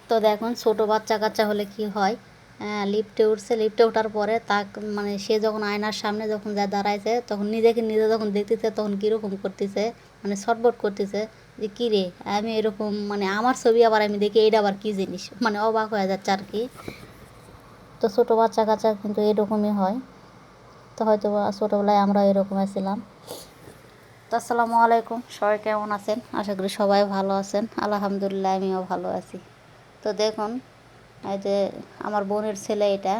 তো দেখুন ছোটো বাচ্চা কাচ্চা হলে কি হয়, লিফটে উঠছে, লিফটে ওঠার পরে মানে সে যখন আয়নার সামনে যখন যা দাঁড়াইছে তখন নিজেকে নিজে যখন দেখতেছে তখন কীরকম করতেছে, মানে ছটফট করতেছে যে কী রে আমি এরকম, মানে আমার ছবি আবার আমি দেখি এটা আবার কী জিনিস, মানে অবাক হয়ে যাচ্ছে আর কি। তো ছোটো বাচ্চা কাচ্চা কিন্তু এরকমই হয়। তো হয়তো ছোটোবেলায় আমরা এরকম ছিলাম। তো আসসালামু আলাইকুম, সবাই কেমন আছেন? আশা করি সবাই ভালো আছেন। আলহামদুলিল্লাহ আমিও ভালো আছি। তো দেখুন এই যে আমার বোনের ছেলে এটা।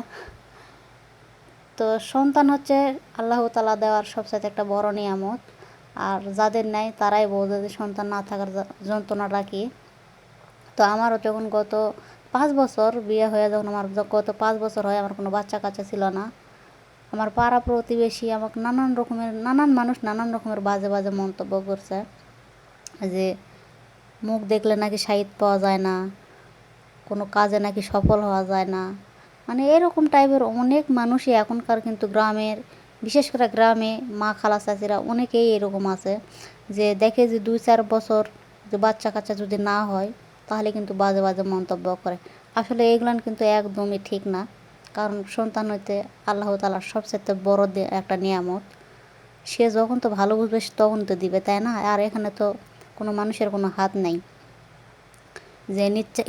তো সন্তান হচ্ছে আল্লাহ তাআলা দেওয়ার সবচেয়ে একটা বড় নিয়ামত। আর যাদের নেয় তারাই বোঝে যে সন্তান না থাকার যন্ত্রণাটা কী। তো আমারও যখন গত 5 বছর বিয়ে হয়ে, যখন আমার গত 5 বছর হয় আমার কোনো বাচ্চা কাচ্চা ছিল না। আমার পাড়া প্রতিবেশী আমাকে নানান মানুষ নানান রকমের বাজে বাজে মন্তব্য করছে, যে মুখ দেখলে নাকি সাহিত্য পাওয়া যায় না, কোনো কাজে নাকি সফল হওয়া যায় না, মানে এরকম টাইপের অনেক মানুষই এখনকার কিন্তু গ্রামের, বিশেষ করে গ্রামে মা খালা চাচিরা অনেকেই এরকম আছে, যে দেখে যে 2-4 বছর যে বাচ্চা কাচ্চা যদি না হয় তাহলে কিন্তু বাজে বাজে মন্তব্য করে। আসলে এগুলো কিন্তু একদমই ঠিক না, কারণ সন্তান হইতে আল্লাহ তাআলার সবচেয়ে বড় একটা নিয়ামত। সে যখন তো ভালো বুঝবে তখন তো দিবে, তাই না? আর এখানে তো কোনো মানুষের কোনো হাত নেই যে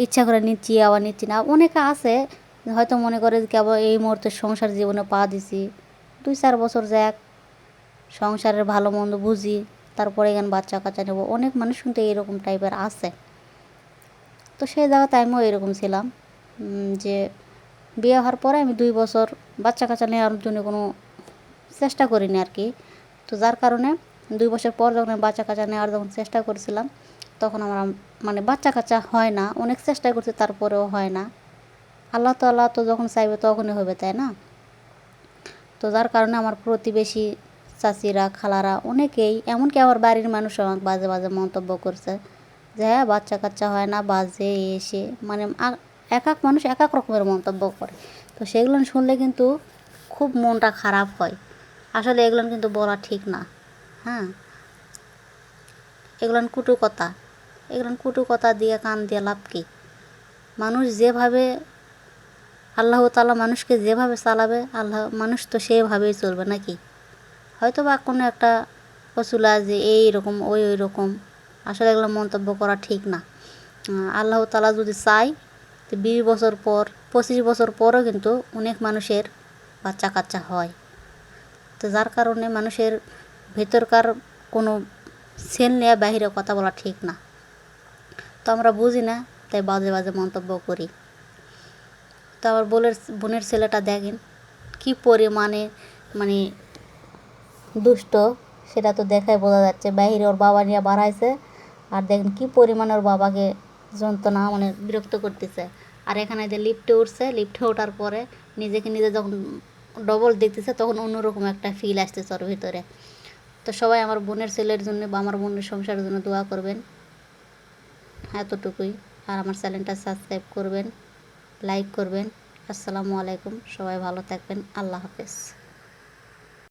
ইচ্ছা করে নিচ্ছি আবার নিচ্ছি না। অনেকে আছে হয়তো মনে করে যে কেবল এই মুহূর্তে সংসার জীবনে পা দিছি, 2-4 বছর যাক, সংসারের ভালো মন্দ বুঝি, তারপরে এখানে বাচ্চা কাচ্চা নেবো। অনেক মানুষ কিন্তু এইরকম টাইপের আছে। তো সেই জায়গাতে আমিও এরকম ছিলাম, যে বিয়ে হওয়ার পরে আমি 2 বছর বাচ্চা কাচ্চা নেওয়ার জন্য কোনো চেষ্টা করিনি আর কি। তো যার কারণে 2 বছর পর যখন আমি বাচ্চা কাচ্চা নেওয়ার যখন চেষ্টা করছিলাম, তখন আমার মানে বাচ্চা কাচ্চা হয় না। অনেক চেষ্টা করছি তারপরেও হয় না। আল্লাহ তাআলা তো যখন চাইবে তখনই হবে, তাই না? তো যার কারণে আমার প্রতিবেশী চাচিরা খালারা অনেকেই, এমনকি আমার বাড়ির মানুষও আমাকে বাজে বাজে মন্তব্য করছে যে হ্যাঁ বাচ্চা কাচ্চা হয় না, বাজে এসে, মানে এক এক মানুষ এক এক রকমের মন্তব্য করে। তো সেগুলো শুনলে কিন্তু খুব মনটা খারাপ হয়। আসলে এগুলো কিন্তু বলা ঠিক না। হ্যাঁ, এগুলো কুটু কথা দিয়ে কান দিয়ে লাভ কী? মানুষ যেভাবে, আল্লাহ তাআলা মানুষকে যেভাবে চালাবে মানুষ তো সেভাবেই চলবে নাকি? হয়তো বা কোনো একটা অসুলা যে এইরকম ওই রকম, আসলে এগুলো মন্তব্য করা ঠিক না। আল্লাহ তাআলা যদি চায় তো 20 বছর পর 25 বছর পরও কিন্তু অনেক মানুষের বাচ্চা কাচ্চা হয়। তো যার কারণে মানুষের ভেতরকার কোনো সেল নিয়ে বাহিরে কথা বলা ঠিক না। তো আমরা বুঝি না, তাই বাজে বাজে মন্তব্য করি। তো আমার বোনের ছেলেটা দেখেন কি পরিমাণে মানে দুষ্ট, সেটা তো দেখাই বোঝা যাচ্ছে। বাহিরে ওর বাবা নিয়ে বাড়াইছে, আর দেখেন কি পরিমাণে ওর বাবাকে যন্ত্রণা, মানে বিরক্ত করতেছে। আর এখানে যে লিফটে উঠছে, লিফটে ওঠার পরে নিজেকে নিজে যখন ডবল দেখতেছে তখন অন্যরকম একটা ফিল আসতেছে ওর ভিতরে। তো সবাই আমার বোনের ছেলের জন্য বা আমার বোনের সংসারের জন্য দোয়া করবেন, এতটুকুই। আর আমার চ্যানেলটা সাবস্ক্রাইব করবেন, লাইক করবেন। আসসালামু আলাইকুম, সবাই ভালো থাকবেন। আল্লাহ হাফেজ।